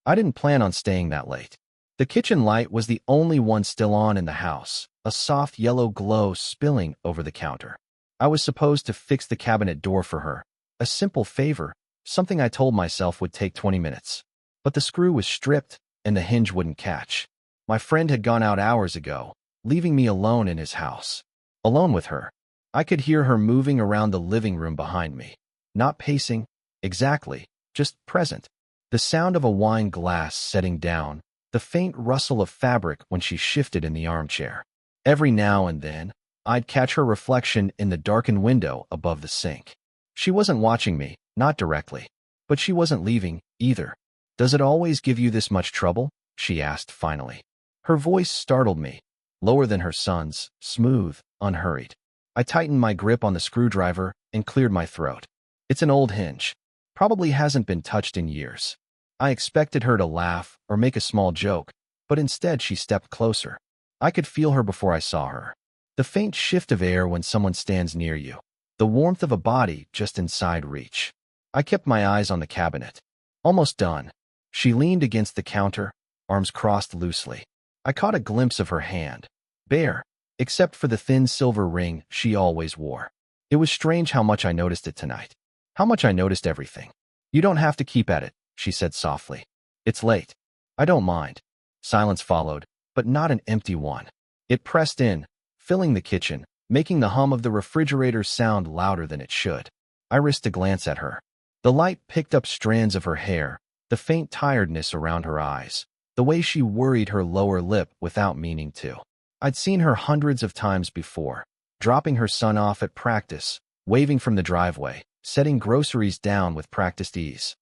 I didn't plan on staying that late. The kitchen light was the only one still on in the house, a soft yellow glow spilling over the counter. I was supposed to fix the cabinet door for her. A simple favor, something I told myself would take 20 minutes. But the screw was stripped, and the hinge wouldn't catch. My friend had gone out hours ago, leaving me alone in his house. Alone with her. I could hear her moving around the living room behind me. Not pacing, exactly, just present. The sound of a wine glass setting down, the faint rustle of fabric when she shifted in the armchair. Every now and then, I'd catch her reflection in the darkened window above the sink. She wasn't watching me, not directly. But she wasn't leaving, either. "Does it always give you this much trouble?" she asked finally. Her voice startled me, lower than her son's, smooth, unhurried. I tightened my grip on the screwdriver and cleared my throat. "It's an old hinge. Probably hasn't been touched in years." I expected her to laugh or make a small joke, but instead she stepped closer. I could feel her before I saw her. The faint shift of air when someone stands near you. The warmth of a body just inside reach. I kept my eyes on the cabinet. Almost done. She leaned against the counter, arms crossed loosely. I caught a glimpse of her hand. Bare, except for the thin silver ring she always wore. It was strange how much I noticed it tonight. How much I noticed everything. "You don't have to keep at it," she said softly. "It's late." "I don't mind." Silence followed, but not an empty one. It pressed in, filling the kitchen, making the hum of the refrigerator sound louder than it should. I risked a glance at her. The light picked up strands of her hair, the faint tiredness around her eyes, the way she worried her lower lip without meaning to. I'd seen her hundreds of times before, dropping her son off at practice, waving from the driveway, setting groceries down with practiced ease.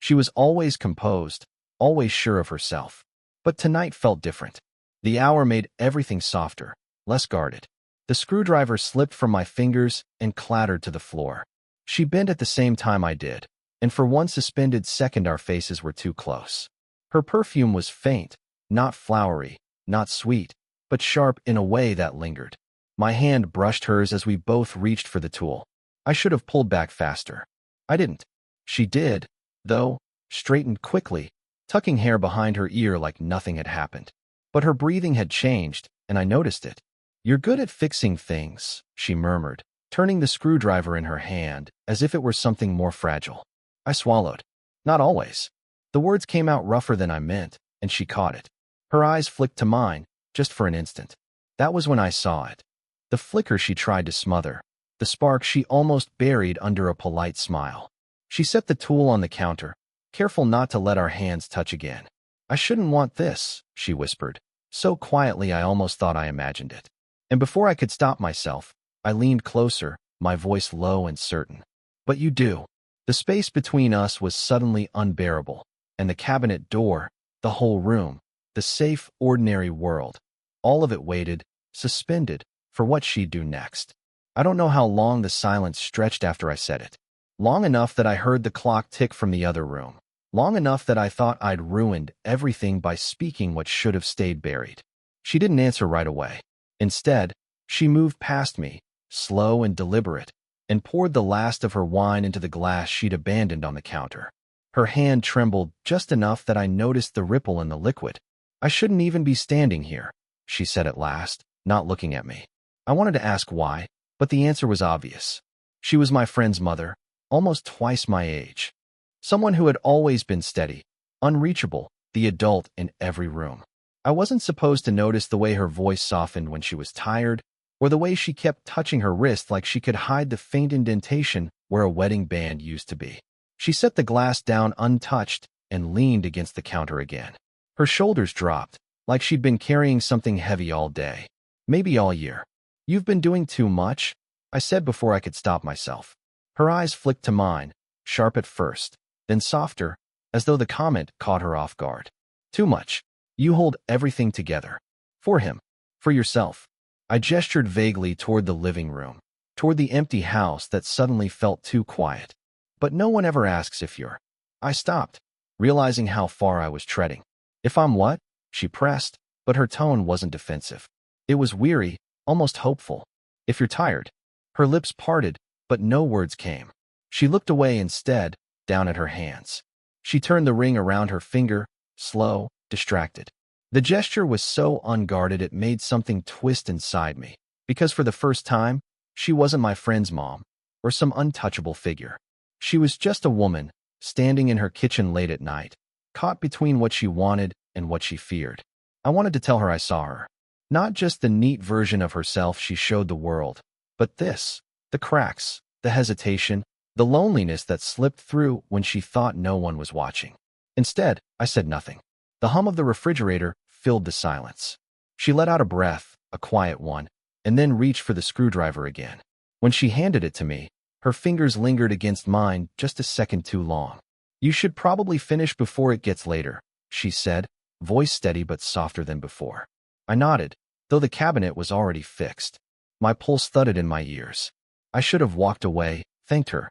She was always composed, always sure of herself. But tonight felt different. The hour made everything softer, less guarded. The screwdriver slipped from my fingers and clattered to the floor. She bent at the same time I did, and for one suspended second our faces were too close. Her perfume was faint, not flowery, not sweet, but sharp in a way that lingered. My hand brushed hers as we both reached for the tool. I should have pulled back faster. I didn't. She did, though, straightened quickly, tucking hair behind her ear like nothing had happened. But her breathing had changed, and I noticed it. "You're good at fixing things," she murmured, turning the screwdriver in her hand as if it were something more fragile. I swallowed. "Not always." The words came out rougher than I meant, and she caught it. Her eyes flicked to mine, just for an instant. That was when I saw it. The flicker she tried to smother, the spark she almost buried under a polite smile. She set the tool on the counter, careful not to let our hands touch again. "I shouldn't want this," she whispered, so quietly I almost thought I imagined it. And before I could stop myself, I leaned closer, my voice low and certain. "But you do." The space between us was suddenly unbearable, and the cabinet door, the whole room, the safe, ordinary world, all of it waited, suspended, for what she'd do next. I don't know how long the silence stretched after I said it. Long enough that I heard the clock tick from the other room. Long enough that I thought I'd ruined everything by speaking what should have stayed buried. She didn't answer right away. Instead, she moved past me, slow and deliberate, and poured the last of her wine into the glass she'd abandoned on the counter. Her hand trembled just enough that I noticed the ripple in the liquid. "I shouldn't even be standing here," she said at last, not looking at me. I wanted to ask why, but the answer was obvious. She was my friend's mother, almost twice my age. Someone who had always been steady, unreachable, the adult in every room. I wasn't supposed to notice the way her voice softened when she was tired, or the way she kept touching her wrist like she could hide the faint indentation where a wedding band used to be. She set the glass down untouched and leaned against the counter again. Her shoulders dropped, like she'd been carrying something heavy all day, maybe all year. "You've been doing too much," I said before I could stop myself. Her eyes flicked to mine, sharp at first, then softer, as though the comment caught her off guard. "Too much. You hold everything together. For him. For yourself." I gestured vaguely toward the living room, toward the empty house that suddenly felt too quiet. "But no one ever asks if you're—" I stopped, realizing how far I was treading. "If I'm what?" she pressed, but her tone wasn't defensive. It was weary, almost hopeful. "If you're tired." Her lips parted, but no words came. She looked away instead, down at her hands. She turned the ring around her finger, slow, distracted. The gesture was so unguarded it made something twist inside me, because for the first time, she wasn't my friend's mom, or some untouchable figure. She was just a woman, standing in her kitchen late at night, caught between what she wanted and what she feared. I wanted to tell her I saw her. Not just the neat version of herself she showed the world, but this, the cracks, the hesitation, the loneliness that slipped through when she thought no one was watching. Instead, I said nothing. The hum of the refrigerator filled the silence. She let out a breath, a quiet one, and then reached for the screwdriver again. When she handed it to me, her fingers lingered against mine just a second too long. "You should probably finish before it gets later," she said, voice steady but softer than before. I nodded, though the cabinet was already fixed. My pulse thudded in my ears. I should have walked away, thanked her,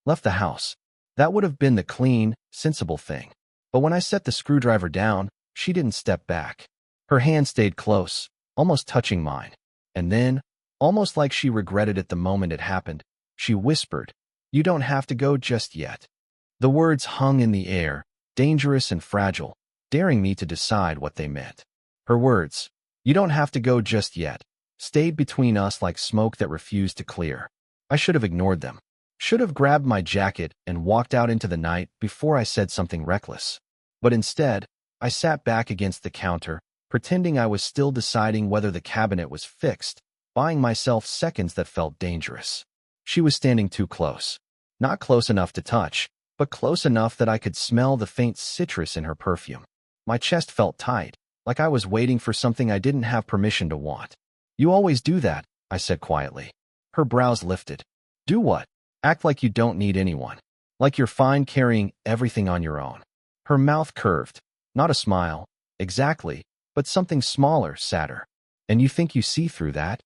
left the house. That would have been the clean, sensible thing. But when I set the screwdriver down, she didn't step back. Her hand stayed close, almost touching mine. And then, almost like she regretted it the moment it happened, she whispered, "You don't have to go just yet." The words hung in the air, dangerous and fragile, daring me to decide what they meant. Her words, "You don't have to go just yet," stayed between us like smoke that refused to clear. I should have ignored them. Should have grabbed my jacket and walked out into the night before I said something reckless. But instead, I sat back against the counter, pretending I was still deciding whether the cabinet was fixed, buying myself seconds that felt dangerous. She was standing too close. Not close enough to touch, but close enough that I could smell the faint citrus in her perfume. My chest felt tight, like I was waiting for something I didn't have permission to want. "You always do that," I said quietly. Her brows lifted. "Do what? Act like you don't need anyone. Like you're fine carrying everything on your own." Her mouth curved. Not a smile, exactly, but something smaller, sadder. "And you think you see through that?"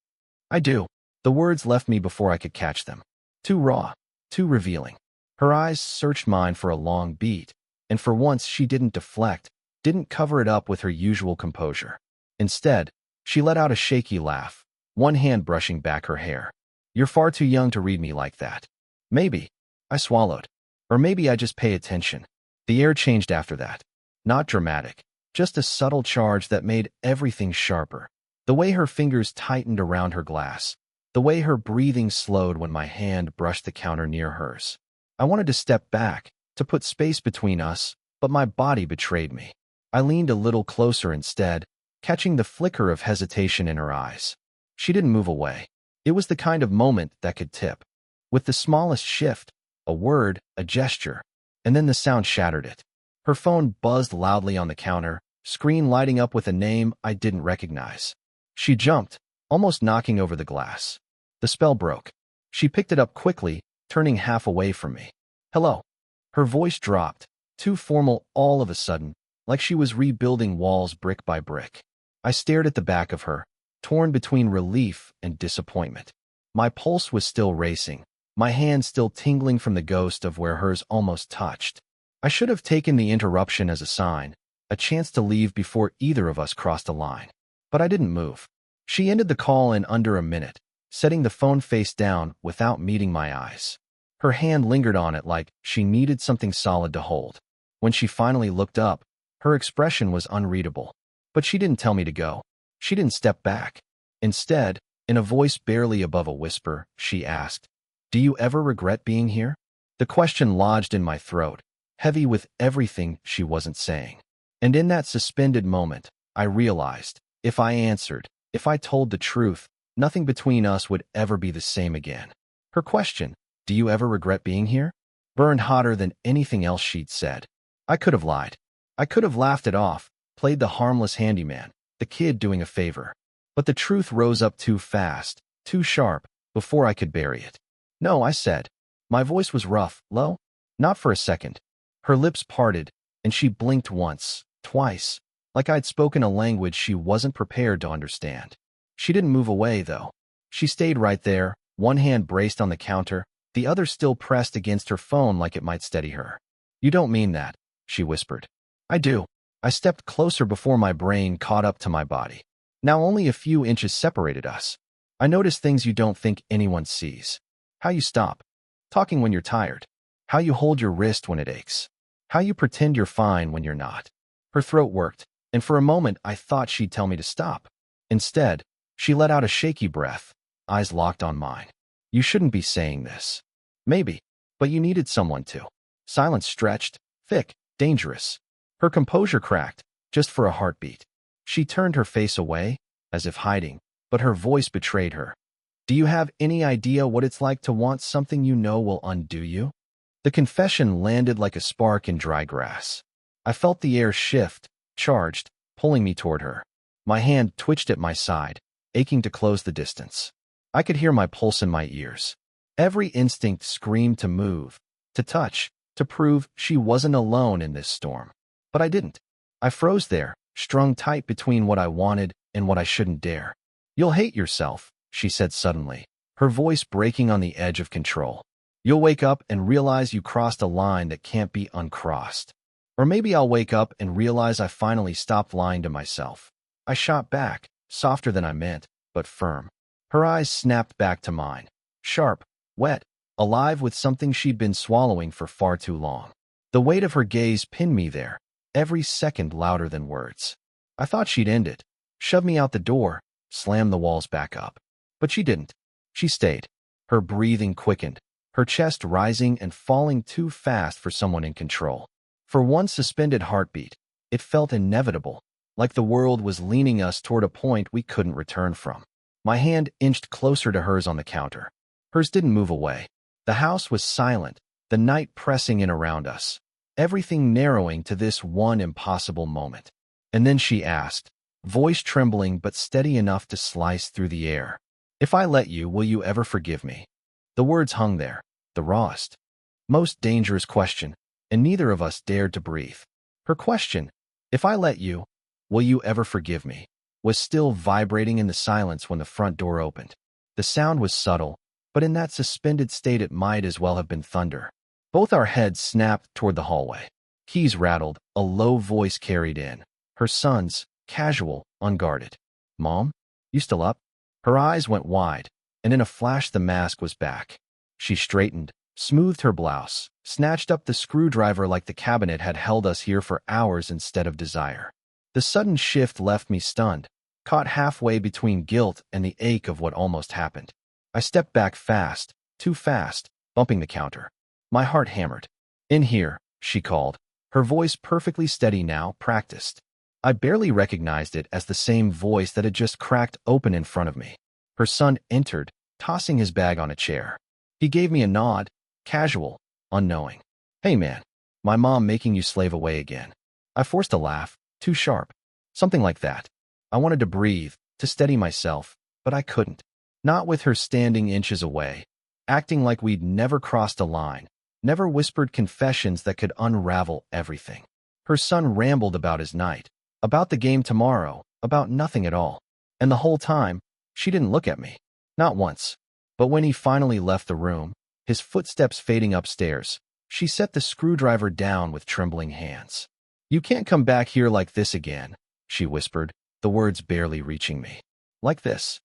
"I do." The words left me before I could catch them. Too raw, too revealing. Her eyes searched mine for a long beat, and for once she didn't deflect, didn't cover it up with her usual composure. Instead, she let out a shaky laugh, one hand brushing back her hair. "You're far too young to read me like that." "Maybe." I swallowed. "Or maybe I just pay attention." The air changed after that. Not dramatic, just a subtle charge that made everything sharper. The way her fingers tightened around her glass, the way her breathing slowed when my hand brushed the counter near hers. I wanted to step back, to put space between us, but my body betrayed me. I leaned a little closer instead, catching the flicker of hesitation in her eyes. She didn't move away. It was the kind of moment that could tip. With the smallest shift, a word, a gesture, and then the sound shattered it. Her phone buzzed loudly on the counter, screen lighting up with a name I didn't recognize. She jumped, almost knocking over the glass. The spell broke. She picked it up quickly, turning half away from me. "Hello." Her voice dropped, too formal all of a sudden, like she was rebuilding walls brick by brick. I stared at the back of her, torn between relief and disappointment. My pulse was still racing, my hand still tingling from the ghost of where hers almost touched. I should have taken the interruption as a sign, a chance to leave before either of us crossed a line. But I didn't move. She ended the call in under a minute, setting the phone face down without meeting my eyes. Her hand lingered on it like she needed something solid to hold. When she finally looked up, her expression was unreadable. But she didn't tell me to go. She didn't step back. Instead, in a voice barely above a whisper, she asked, "Do you ever regret being here?" The question lodged in my throat, heavy with everything she wasn't saying. And in that suspended moment, I realized, if I answered, if I told the truth, nothing between us would ever be the same again. Her question, "Do you ever regret being here?" burned hotter than anything else she'd said. I could have lied. I could have laughed it off, played the harmless handyman, the kid doing a favor. But the truth rose up too fast, too sharp, before I could bury it. "No," I said. My voice was rough, low. Not for a second. Her lips parted, and she blinked once, twice, like I'd spoken a language she wasn't prepared to understand. She didn't move away, though. She stayed right there, one hand braced on the counter, the other still pressed against her phone like it might steady her. "You don't mean that," she whispered. "I do." I stepped closer before my brain caught up to my body. Now only a few inches separated us. I noticed things you don't think anyone sees. How you stop talking when you're tired. How you hold your wrist when it aches. How you pretend you're fine when you're not. Her throat worked, and for a moment I thought she'd tell me to stop. Instead, she let out a shaky breath, eyes locked on mine. You shouldn't be saying this. Maybe, but you needed someone to. Silence stretched, thick, dangerous. Her composure cracked, just for a heartbeat. She turned her face away, as if hiding, but her voice betrayed her. Do you have any idea what it's like to want something you know will undo you? The confession landed like a spark in dry grass. I felt the air shift, charged, pulling me toward her. My hand twitched at my side, aching to close the distance. I could hear my pulse in my ears. Every instinct screamed to move, to touch, to prove she wasn't alone in this storm. But I didn't. I froze there, strung tight between what I wanted and what I shouldn't dare. You'll hate yourself, she said suddenly, her voice breaking on the edge of control. You'll wake up and realize you crossed a line that can't be uncrossed. Or maybe I'll wake up and realize I finally stopped lying to myself. I shot back, softer than I meant, but firm. Her eyes snapped back to mine, sharp, wet, alive with something she'd been swallowing for far too long. The weight of her gaze pinned me there, every second louder than words. I thought she'd end it, shove me out the door, slam the walls back up. But she didn't. She stayed. Her breathing quickened, her chest rising and falling too fast for someone in control. For one suspended heartbeat, it felt inevitable, like the world was leaning us toward a point we couldn't return from. My hand inched closer to hers on the counter. Hers didn't move away. The house was silent, the night pressing in around us, everything narrowing to this one impossible moment. And then she asked, voice trembling but steady enough to slice through the air. If I let you, will you ever forgive me? The words hung there, the rawest, most dangerous question, and neither of us dared to breathe. Her question, if I let you, will you ever forgive me, was still vibrating in the silence when the front door opened. The sound was subtle, but in that suspended state it might as well have been thunder. Both our heads snapped toward the hallway. Keys rattled, a low voice carried in. Her son's, casual, unguarded. Mom? You still up? Her eyes went wide, and in a flash the mask was back. She straightened, smoothed her blouse, snatched up the screwdriver like the cabinet had held us here for hours instead of desire. The sudden shift left me stunned, caught halfway between guilt and the ache of what almost happened. I stepped back fast, too fast, bumping the counter. My heart hammered. In here, she called, her voice perfectly steady now, practiced. I barely recognized it as the same voice that had just cracked open in front of me. Her son entered, tossing his bag on a chair. He gave me a nod, casual, unknowing. Hey man, my mom making you slave away again. I forced a laugh, too sharp. Something like that. I wanted to breathe, to steady myself, but I couldn't. Not with her standing inches away, acting like we'd never crossed a line, never whispered confessions that could unravel everything. Her son rambled about his night, about the game tomorrow, about nothing at all. And the whole time, she didn't look at me. Not once. But when he finally left the room, his footsteps fading upstairs, she set the screwdriver down with trembling hands. You can't come back here like this again, she whispered, the words barely reaching me. Like this.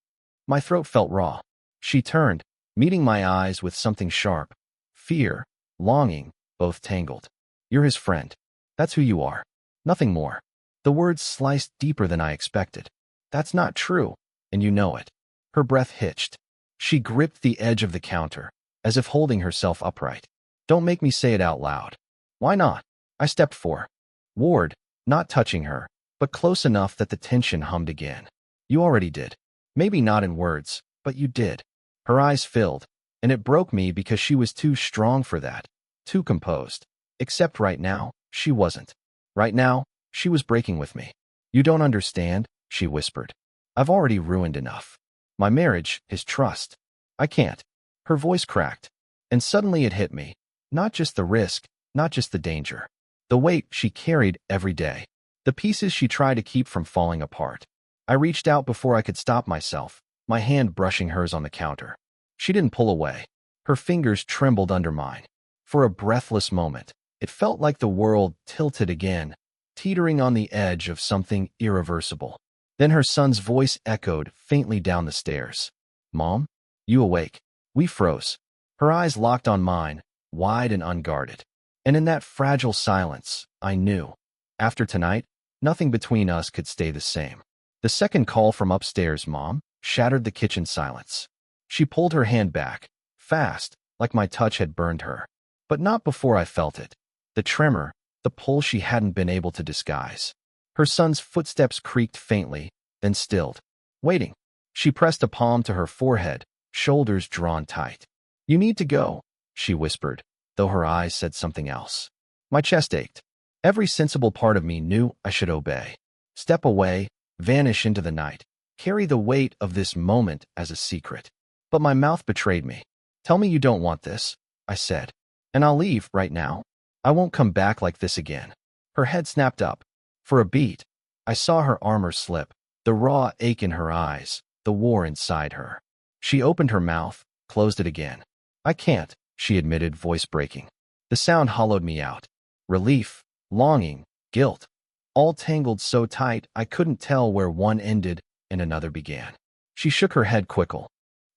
My throat felt raw. She turned, meeting my eyes with something sharp. Fear, longing, both tangled. You're his friend. That's who you are. Nothing more. The words sliced deeper than I expected. That's not true, and you know it. Her breath hitched. She gripped the edge of the counter, as if holding herself upright. Don't make me say it out loud. Why not? I stepped forward, not touching her, but close enough that the tension hummed again. You already did. Maybe not in words, but you did. Her eyes filled, and it broke me because she was too strong for that, too composed. Except right now, she wasn't. Right now, she was breaking with me. You don't understand, she whispered. I've already ruined enough. My marriage, his trust. I can't. Her voice cracked, and suddenly it hit me. Not just the risk, not just the danger. The weight she carried every day. The pieces she tried to keep from falling apart. I reached out before I could stop myself, my hand brushing hers on the counter. She didn't pull away. Her fingers trembled under mine. For a breathless moment, it felt like the world tilted again, teetering on the edge of something irreversible. Then her son's voice echoed faintly down the stairs. Mom? You awake? We froze. Her eyes locked on mine, wide and unguarded. And in that fragile silence, I knew, after tonight, nothing between us could stay the same. The second call from upstairs, Mom, shattered the kitchen silence. She pulled her hand back, fast, like my touch had burned her. But not before I felt it. The tremor, the pull she hadn't been able to disguise. Her son's footsteps creaked faintly, then stilled. Waiting. She pressed a palm to her forehead, shoulders drawn tight. You need to go, she whispered, though her eyes said something else. My chest ached. Every sensible part of me knew I should obey. Step away, vanish into the night, carry the weight of this moment as a secret. But my mouth betrayed me. Tell me you don't want this, I said. And I'll leave right now. I won't come back like this again. Her head snapped up. For a beat, I saw her armor slip, the raw ache in her eyes, the war inside her. She opened her mouth, closed it again. I can't, she admitted, voice breaking. The sound hollowed me out. Relief, longing, guilt, all tangled so tight I couldn't tell where one ended and another began. She shook her head quickly.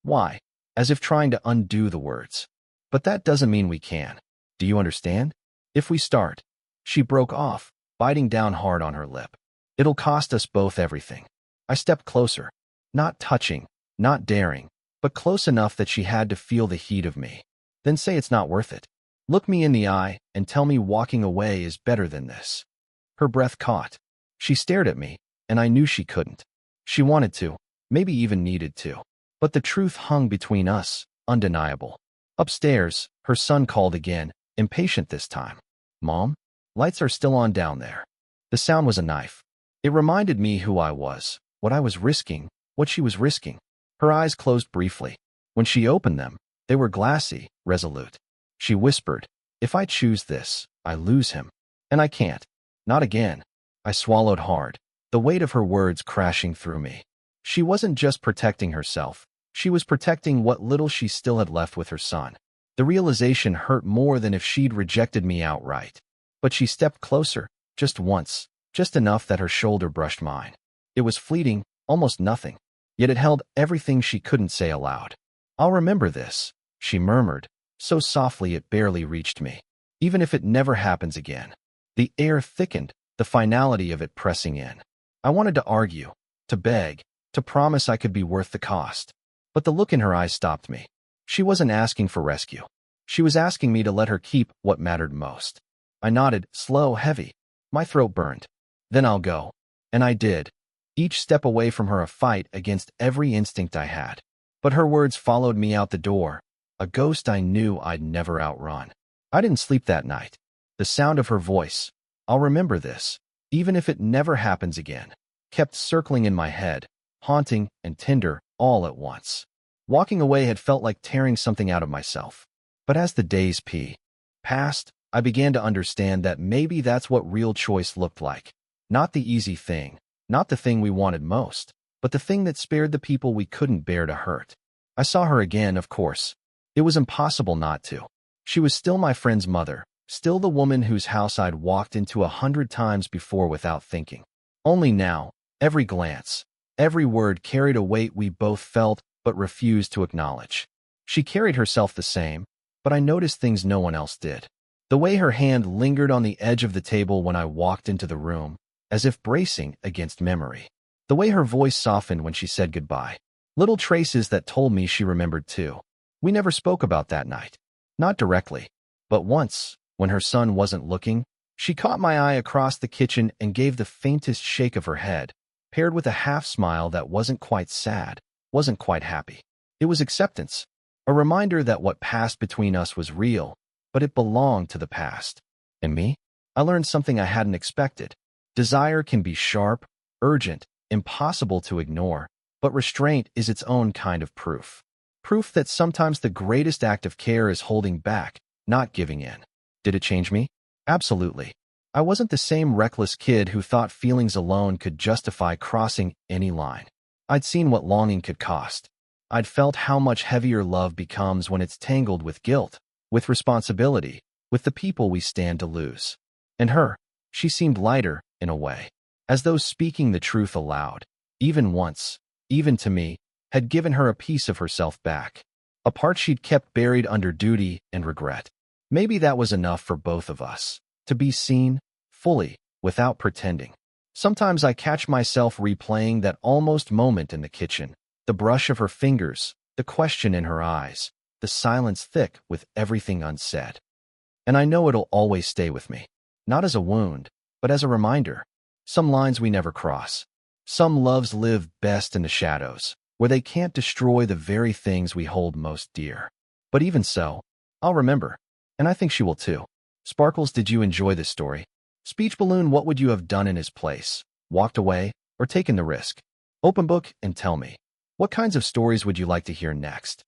Why? As if trying to undo the words. But that doesn't mean we can. Do you understand? If we start. She broke off, biting down hard on her lip. It'll cost us both everything. I stepped closer. Not touching, not daring, but close enough that she had to feel the heat of me. Then say it's not worth it. Look me in the eye and tell me walking away is better than this. Her breath caught. She stared at me, and I knew she couldn't. She wanted to, maybe even needed to. But the truth hung between us, undeniable. Upstairs, her son called again, impatient this time. Mom? Lights are still on down there. The sound was a knife. It reminded me who I was, what I was risking, what she was risking. Her eyes closed briefly. When she opened them, they were glassy, resolute. She whispered, if I choose this, I lose him. And I can't. Not again. I swallowed hard, the weight of her words crashing through me. She wasn't just protecting herself. She was protecting what little she still had left with her son. The realization hurt more than if she'd rejected me outright. But she stepped closer, just once, just enough that her shoulder brushed mine. It was fleeting, almost nothing. Yet it held everything she couldn't say aloud. I'll remember this, she murmured, so softly it barely reached me. Even if it never happens again. The air thickened, the finality of it pressing in. I wanted to argue, to beg, to promise I could be worth the cost. But the look in her eyes stopped me. She wasn't asking for rescue. She was asking me to let her keep what mattered most. I nodded, slow, heavy. My throat burned. Then I'll go. And I did. Each step away from her a fight against every instinct I had. But her words followed me out the door, a ghost I knew I'd never outrun. I didn't sleep that night. The sound of her voice, I'll remember this, even if it never happens again, kept circling in my head, haunting and tender all at once. Walking away had felt like tearing something out of myself. But as the days passed, I began to understand that maybe that's what real choice looked like. Not the easy thing, not the thing we wanted most, but the thing that spared the people we couldn't bear to hurt. I saw her again, of course. It was impossible not to. She was still my friend's mother, still the woman whose house I'd walked into 100 times before without thinking. Only now, every glance, every word carried a weight we both felt but refused to acknowledge. She carried herself the same, but I noticed things no one else did. The way her hand lingered on the edge of the table when I walked into the room, as if bracing against memory. The way her voice softened when she said goodbye. Little traces that told me she remembered too. We never spoke about that night. Not directly. But once, when her son wasn't looking, she caught my eye across the kitchen and gave the faintest shake of her head, paired with a half-smile that wasn't quite sad, wasn't quite happy. It was acceptance. A reminder that what passed between us was real, but it belonged to the past. And me? I learned something I hadn't expected. Desire can be sharp, urgent, impossible to ignore, but restraint is its own kind of proof. Proof that sometimes the greatest act of care is holding back, not giving in. Did it change me? Absolutely. I wasn't the same reckless kid who thought feelings alone could justify crossing any line. I'd seen what longing could cost. I'd felt how much heavier love becomes when it's tangled with guilt, with responsibility, with the people we stand to lose. And her, she seemed lighter, in a way, as though speaking the truth aloud, even once, even to me, had given her a piece of herself back, a part she'd kept buried under duty and regret. Maybe that was enough for both of us, to be seen, fully, without pretending. Sometimes I catch myself replaying that almost moment in the kitchen, the brush of her fingers, the question in her eyes, the silence thick with everything unsaid. And I know it'll always stay with me, not as a wound, but as a reminder. Some lines we never cross. Some loves live best in the shadows, where they can't destroy the very things we hold most dear. But even so, I'll remember, and I think she will too. Sparkles, did you enjoy this story? Speech Balloon, what would you have done in his place? Walked away, or taken the risk? Open book and tell me. What kinds of stories would you like to hear next?